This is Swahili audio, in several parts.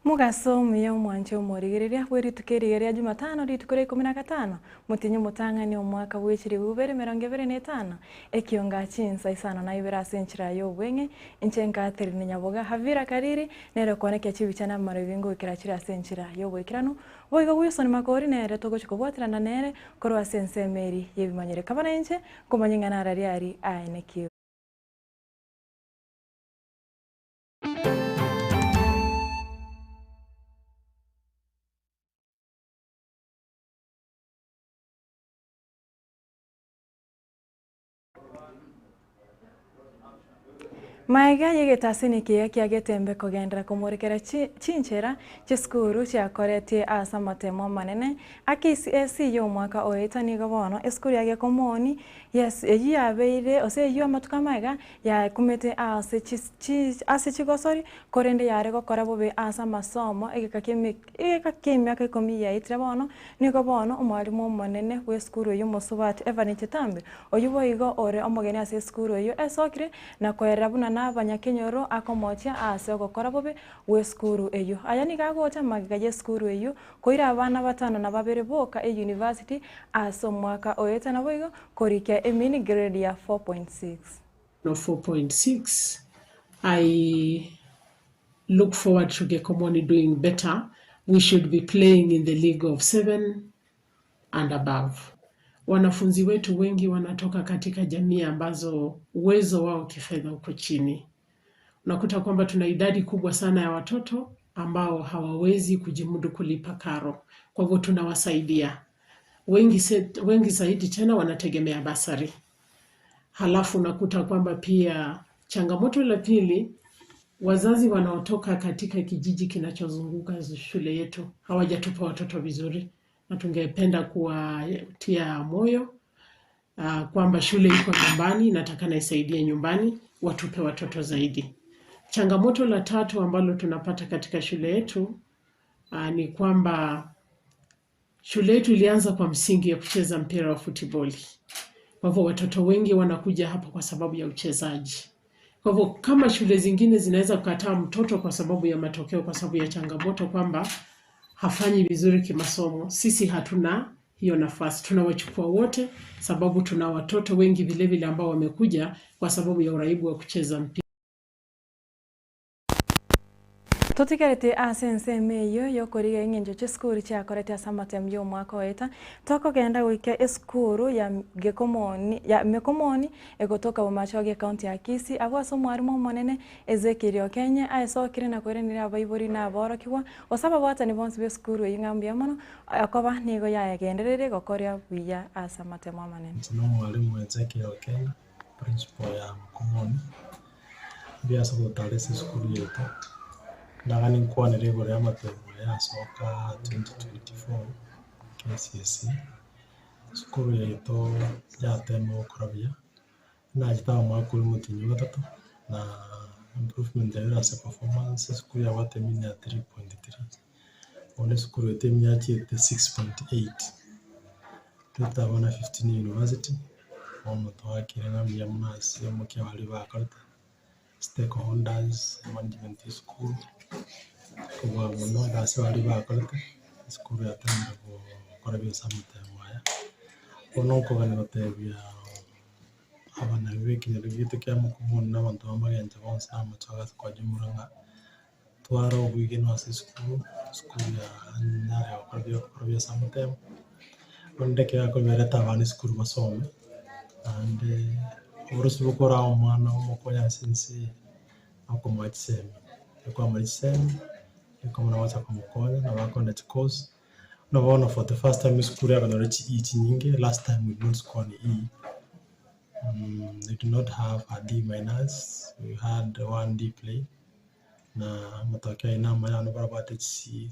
Mugaso muyo mwanje umurigiria wiritukirigiria Jumatano ritukure 15 mutinyu mutangani omwaka w'echiri 2025 EKEONGA CHINSA ISANO na IBERE asenchira y'obwenge inchenka Catherine NYABOGA havira kariri nero koneke chibichana maribingo ikira chira asenchira y'obwekirano boigo Wilson Makori nere togochikobwatirana nere korwa sensemeri yebimanyire kabana inche komanyingana arariari ainekio Maiga yegetasini kia Getembe kogendera kumurekera chinchera chiskuru chiakoretie asa matemo manene akisi y'omwaka oeta nigo bono eskuru yage komoni yes yabeire ose yo matuka maiga ya kumete ase chigosori korende yare gokora bobe asa masomo egekakemia kekomi ya itre bono nigo bono omwalimu monene w'eskuru y'omusubati Evan Getembe oyuboigo ore omogeni ase eskuru yo esokire na koerabuna abanyakenyoro akomotia ase gokora bobe w'eskuru eyo aya nigagocha magiga y'eskuru eyo koira abana batano na babere boka university ase omwaka oeta na boigo korikia emini grade ya 4.6 no 4.6. I look forward to Gekomoni doing better. We should be playing in the league of 7 and above. Wanafunzi wetu wengi wanatoka katika jamii ambazo uwezo wao kifedha uko chini. Unakuta kwamba tuna idadi kubwa sana ya watoto ambao hawawezi kujimudu kulipa karo. Kwa hivyo tunawasaidia. Wengi zaidi tena wanategemea basari. Halafu unakuta kwamba pia changamoto la pili, wazazi wanaotoka katika kijiji kinachozunguka shule yetu hawajatupa watoto vizuri, na tungependa kuwatia moyo kwamba shule iko nyumbani, natakana isaidie nyumbani, watupe watoto zaidi. Changamoto la tatu ambalo tunapata katika shule yetu ni kwamba shule yetu ilianza kwa msingi ya kucheza mpira wa futiboli. Kwa hivyo watoto wengi wanakuja hapa kwa sababu ya uchezaji. Kwa hivyo kama shule zingine zinaweza kukataa mtoto kwa sababu ya matokeo, kwa sababu ya changamoto kwamba hafanyi vizuri kimasomo, sisi hatuna hiyo nafasi. Tunawachukua wote sababu tuna watoto wengi vile vile ambao wamekuja kwa sababu ya uraibu wa kucheza mpira. Totikarete asense meyo yokoriga ing'enjo cheskuru chiakorete asamatem y'omwaka oeta tokogenda goika eskuru ya Gekomoni egotoka bomacho ge county ya Kisii abo ase omwarimu omonene EKEONGA aesokire na koerenera abaibori na aborokigwa osaba bwatani bonsi b'eskuru eyi ng'ambia mono akoba nigo yagenderere gokoria buya ase amatemo amanene. No mwalimu EKEONGA principal ya Gekomoni biasa gotarese eskuru yetu ndagani nkwanire igoro y'amatemo yasoka 2024 KCSE skuru yetu yatemo okorabia nagitaba mwaka uri mutinyu gatatu na improvement ya ase performance skuru yabatemini ya 3.3 one skuru yetemini ya 6.8 tutabona 15 university ono twakire ngambia munasi omukia bali bakarta stakeholders management school kuba muno dase bali bakarta skuru yatemera gukora byose amatemo aya ono koganira tebya abana bekinyere gite kyamo kumuna n'abantu bamagente bonse amachaga kwa jumuranga twaro bwige no ase skuru ya nyare gukora byose amatemo ondeke yakobera tabani skuru basome ande urusi bukora omwana omukonya sinsi akomwachsemi kwa malisemi kama wacha kumukonya na wako course na bona for the first time skuru yako na each nyingi. Last time we did not score an E. They do not have a D minus. We had one D play na matokeo ina maya no barabate C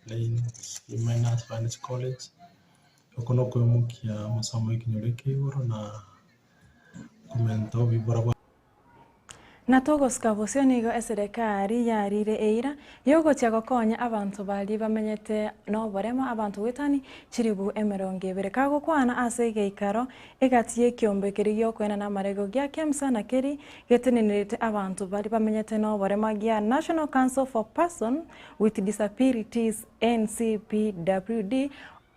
plain C minus finance college okono ko mukia masomo ikinyoreke uro na komento bibora. Na togosika bucio nigo eserikari yarire eira yogotia gokonya abantu bali bamenyete no borema abantu wetani chiribu emerongo ibere kagokwana ase geikaro egatie kiombe kiri gyokwena na marego gya KEMSA na keri getenenerete abantu bali bamenyete no borema gya National Council for Persons with Disabilities NCPWD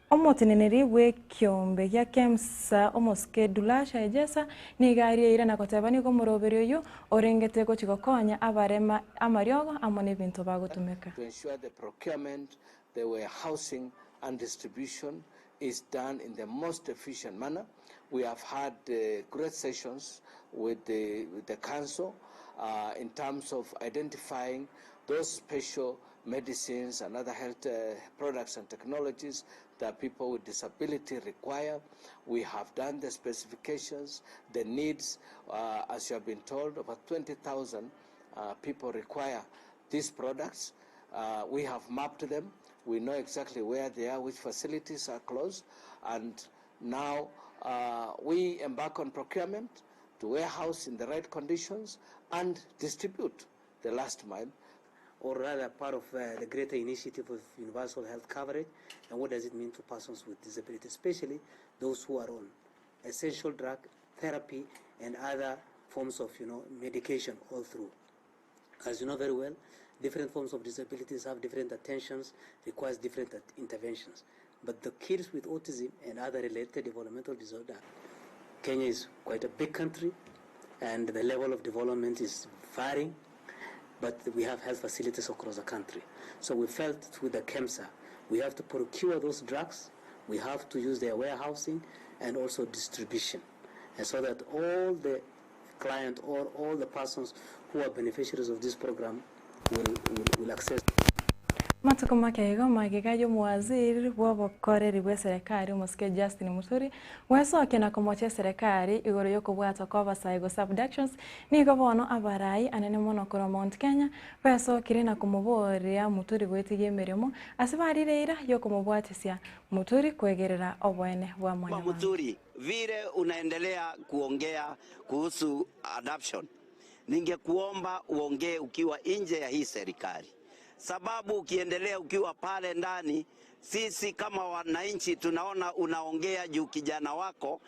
omoteneneri bwe kiombe gya KEMSA omoske dulasha ejesa nigarie ira na koteba nigo muroberi oyo orengete go chigokonya abarema amariogo amone bintu bagotumeka to ensure the procurement, the warehousing and distribution is done in the most efficient manner. We have had great sessions with the council in terms of identifying those special medicines and other health products and technologies that people with disability require. We have done the specifications, the needs. As you have been told, over 20,000 people require these products. We have mapped them. We know exactly where they are, which facilities are closed. And now we embark on procurement to warehouse in the right conditions and distribute the last mile. Or rather part of the greater initiative of universal health coverage, and what does it mean to persons with disability, especially those who are on essential drug therapy and other forms of medication all through. As you know very well, different forms of disabilities have different attentions, requires different interventions. But the kids with autism and other related developmental disorder, Kenya is quite a big country, and the level of development is varying. But we have health facilities across the country. So we felt with the KEMSA, we have to procure those drugs, we have to use their warehousing and also distribution. And so that all the client or all the persons who are beneficiaries of this program will access. Matukuma kaigo magigayo mwaziri bwobokoreri bwe serikali umuske Justin Muturi wesoke na kumoche serikali igoro yoko bwata kwa basaigo subductions nigo bono abarai anene mono koro Mount Kenya weso kirina kumuboria Muturi gwetige mirimo asibarire ira yoko mubwatisia Muturi kwegerera obwene bwa mwana Muturi vile unaendelea kuongea kuhusu adoption, ningekuomba uongee ukiwa nje ya hii serikali. Sababu ukiendelea ukiwa pale ndani, sisi kama wananchi tunaona unaongea juu kijana wako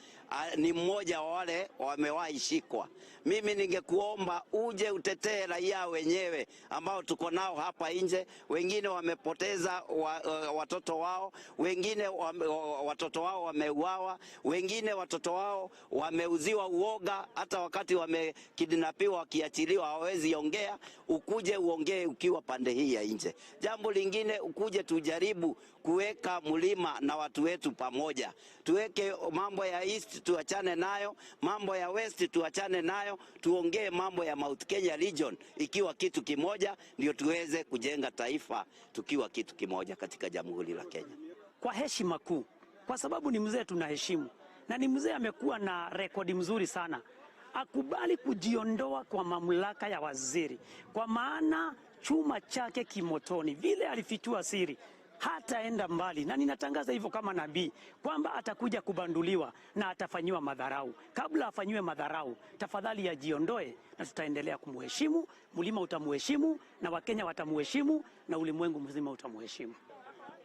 ni mmoja wa wale wamewahi shikwa. Mimi ningekuomba uje utetee raia wenyewe ambao tuko nao hapa nje. Wengine wamepoteza watoto wao, wengine watoto wao wameuawa, wengine watoto wao wameuziwa uoga, hata wakati wamekidnapiwa wakiachiliwa hawezi ongea. Ukuje uongee ukiwa pande hii ya nje. Jambo lingine, ukuje tujaribu kuweka mlima na watu wetu pamoja. Tuweke mambo ya East tuachane nayo, mambo ya West tuachane nayo, tuongee mambo ya Mount Kenya region ikiwa kitu kimoja, ndio tuweze kujenga taifa tukiwa kitu kimoja katika Jamhuri la Kenya. Kwa heshima kuu, kwa sababu ni mzee tunaheshimu, na ni mzee amekuwa na rekodi mzuri sana. Akubali kujiondoa kwa mamlaka ya waziri, kwa maana chuma chake kimotoni, vile alifichua siri hataenda mbali, na ninatangaza hivyo kama nabii kwamba atakuja kubanduliwa na atafanyiwa madharau. Kabla afanyiwe madharau, tafadhali ajiondoe na tutaendelea kumheshimu. Mlima utamuheshimu na Wakenya watamuheshimu na ulimwengu mzima utamuheshimu.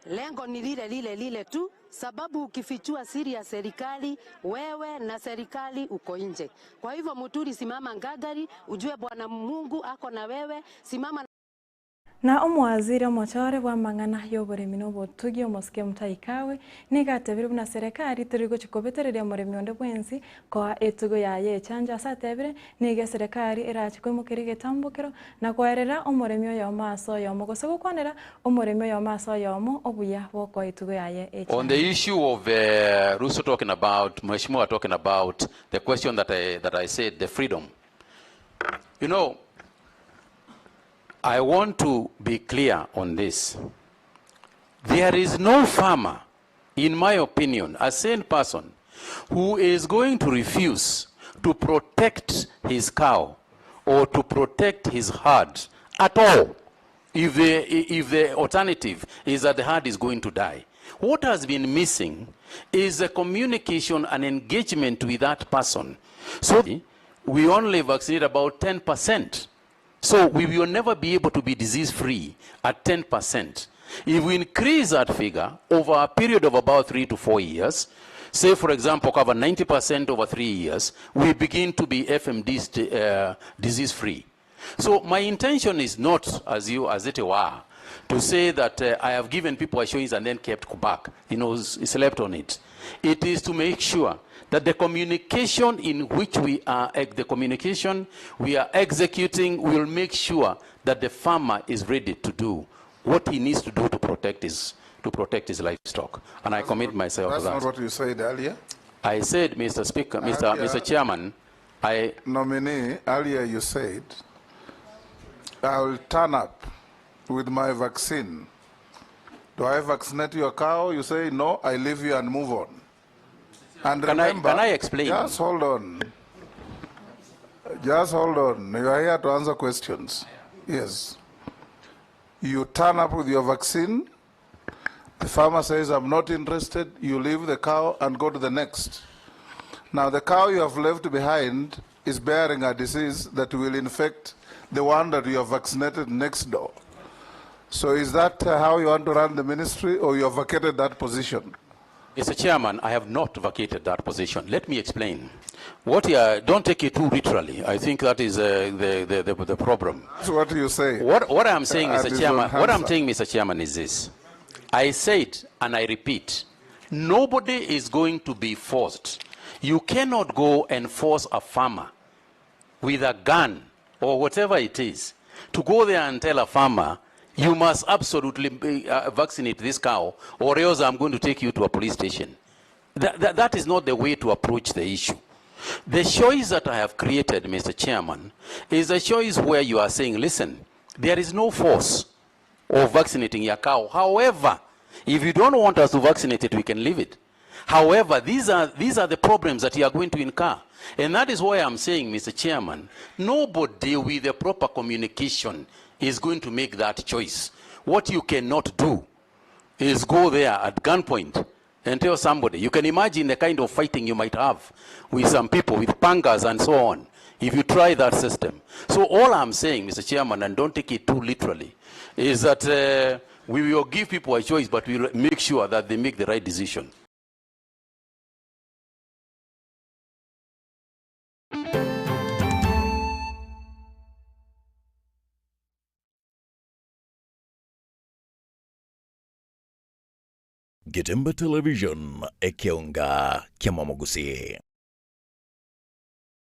Lengo ni lile tu, sababu ukifichua siri ya serikali, wewe na serikali uko nje. Kwa hivyo Muturi, simama ngagari, ujue Bwana Mungu ako na wewe, simama. Na omwaziri omochore bwa mang'ana y'oboremi n'obotugi omoske mutaikawe nigatebire buna serikali turigo chikobetereria omoremi onde bwensi kwa etugo yaye echanja asatebire niga serikali erachi kwimukira getambukiro na kwerera omoremi oyo maso oyomo gose gukwanera omoremi oyo maso oyomo obuya bwoko etugo yaye echanja. On the issue of Russo talking about, Mheshimiwa talking about the question that I said, the freedom. You know, I want to be clear on this. There is no farmer, in my opinion, a sane person, who is going to refuse to protect his cow or to protect his herd at all if the alternative is that the herd is going to die. What has been missing is a communication and engagement with that person. So we only vaccinate about 10%. So we will never be able to be disease-free at 10%. If we increase that figure over a period of about 3 to 4 years, say, for example, cover 90% over 3 years, we begin to be FMD disease-free. So my intention is not, as it were, to say that I have given people assurance and then kept back, slept on it. It is to make sure that the communication in which we are executing will make sure that the farmer is ready to do what he needs to do to protect his livestock. And I commit myself to that. That's not what you said earlier. I said, Mr. Speaker, Mr. Chairman, Nominee, earlier you said, I will turn up with my vaccine. Do I vaccinate your cow? You say, no, I leave you and move on. And remember, can I explain? Just hold on. Just hold on. You are here to answer questions. Yes. You turn up with your vaccine. The farmer says, I'm not interested. You leave the cow and go to the next. Now, the cow you have left behind is bearing a disease that will infect the one that you have vaccinated next door. So is that how you want to run the ministry, or you have vacated that position? Mr. Chairman, I have not vacated that position. Let me explain. Don't take it too literally. I think that is the problem. That's what you say. What I'm saying, Mr. Chairman, Mr. Chairman, is this. I said, and I repeat, nobody is going to be forced. You cannot go and force a farmer with a gun or whatever it is to go there and tell a farmer, you must absolutely vaccinate this cow, or else I'm going to take you to a police station. That is not the way to approach the issue. The choice that I have created, Mr. Chairman, is a choice where you are saying, listen, there is no force of vaccinating your cow. However, if you don't want us to vaccinate it, we can leave it. However, these are the problems that you are going to incur. And that is why I'm saying, Mr. Chairman, nobody with the proper communication is going to make that choice. What you cannot do is go there at gunpoint and tell somebody. You can imagine the kind of fighting you might have with some people with pangas and so on if you try that system. So all I'm saying, Mr. Chairman, and don't take it too literally, is that we will give people a choice, but we will make sure that they make the right decision. Getembe Television, EKEONGA, Kiamamogusi.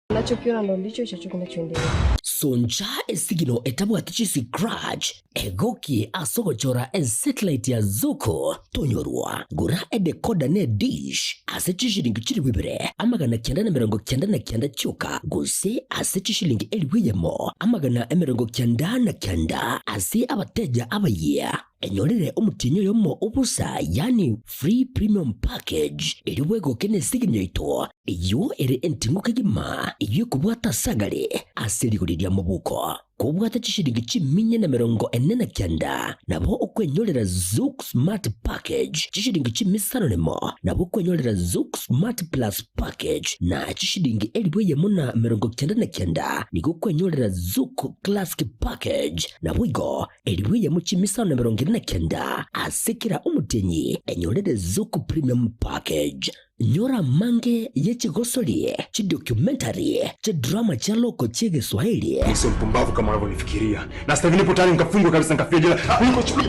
Nachokiona ndo ndicho chacho kinachoendelea. Sonja esigino etabu atichisi grudge egoki asogochora satellite ya zuko tonyorwa gura edekoda ne dish asechishilingi chiri wibere amagana kyenda na mirongo kyenda na kyenda chuka guse asechishilingi eliwiyemo amagana emirongo kyenda na kyenda ase abateja abaye enyolere omutinyo yomo obusa yani free premium package eliwego kene siginyo ito iyo ere entinguke gima iyo kubwata sagale aselikulirya mubuko kubwata chishilingi chiminye na mirongo ene na kyenda nabo okwenyolera Zouk Smart Package chishilingi chimisano nemo nabo okwenyolera Zouk Smart Plus Package na chishilingi eliweyemo na mirongo kyenda na kyenda niko okwenyolera Zouk Classic Package nabo igo eliweyemo chimisano na mirongo ene na kyenda asekera omutenyi enyolere Zouk Premium Package. Nyora mange yechigosoli chidocumentary chidrama cha loko chege Swahili. Sio mpumbavu kama unavyonifikiria. Na sasa hivi nipo tayari nikafungwa kabisa nikafia jela. Niko chukua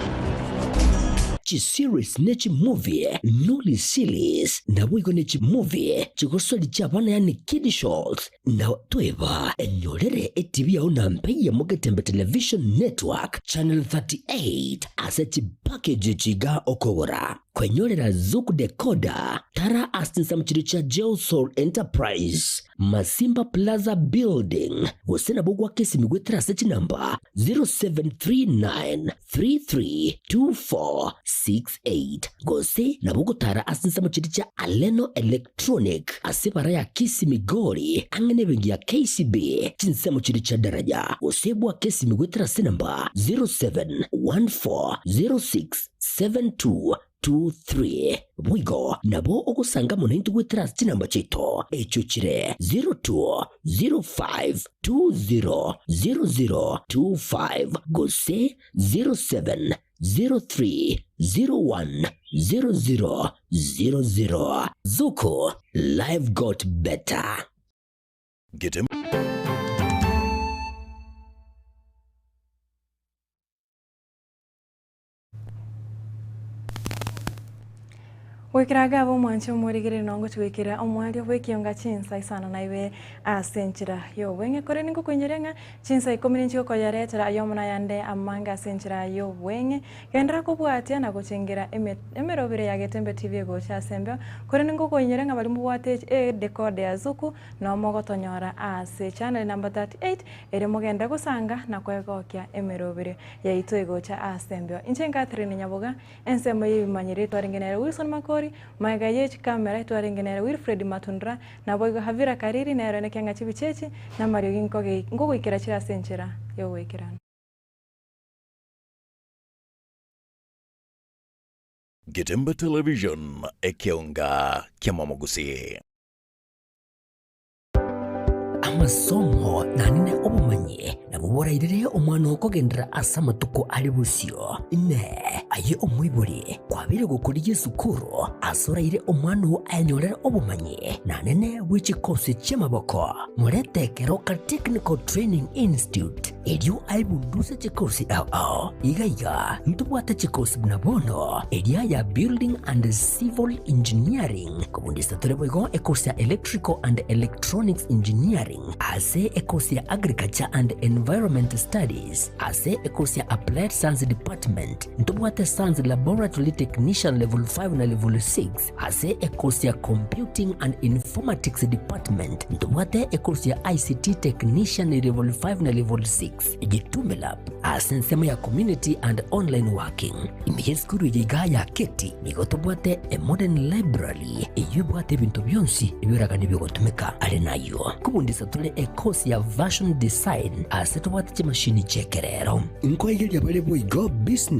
series nechi movie nuli series na wigo nechi movie chigosoli chabana yani kid shows na tweva enyolere TV ya unampeya Getembe Television Network channel 38 asechi package chiga okora kwenyolera Zuku decoder tara asinsa mchiri cha Geosol Enterprise Masimba Plaza Building usena bugwa kesi migwetra sechi namba 0739332468 gose na bugu tara asinsa mchiri cha Aleno Electronic asipara ya Kisii Migori angene bengi ya KCB CHINSA mchiri cha daraja usebwa kesi migwetra senamba 07140672 23 Mwigo nabo okusanga muna intugwetera chinamba chito echuchire 0205200025 gose 0703010000. Zuko, life got better. Getembe Wikiraga abo mwancho murigire nongo twikira omwali obwekionga CHINSA ISANO naiwe asenchira yo wenge kore ningo kwenyerenga CHINSA ikomirinchiko koyaretera ayomona yande amanga asenchira yo wenge kendra kubwatia na kuchingira emerobire ya Getembe TV gocha sembyo kore ningo kwenyerenga bali mubwate decode ya Zuku no mogotonyora ase channel number 38 ere mogenda gusanga na kwegokya emerobire ya ito gocha asembyo inche Catherine Nyaboga ensemo yimanyire twaringenere Wilson Makori Maiga yechi kamera twarengenera Wilfred Matundra na boigo Havira Kariri na erone kyanga chibichechi na Mario Ginkoge ngugo ikira chira senchera yo wekirana. Getembe Television EKEONGA Kiamamogusi. Amasomo nanine obumanyi na buborairire omwana okogendera asamatuko ali busio ne aye omwibuli kwabire gukuriye sukuru asoraire omwana anyorera obumanyi nanene bw'ekikosi ky'amaboko muretekero ka Technical Training Institute elio aibundusa chikosi igaiga ntubwata chikosi bunabono elia ya Building and Civil Engineering kubundisa tureboigo ekosi ya Electrical and Electronics Engineering ase ekosi ya Agriculture and Environment Studies ase ekosi ya Applied Science Department ntubwate Science Laboratory Technician level 5 na level 6 ase ekosi ya Computing and Informatics Department ntubwate ekosi ya ICT Technician level 5 na level 6 Getembe Lab asensema ya Community and Online Working imiheskuru ya keti nigotubwate a Modern Library eyubwate bintu byonsi ibiraga nibigotumika ari nayo kubundisa tule ekosi ya Version Design ase tubwate chimashini chekerero inko yeli abale boy go business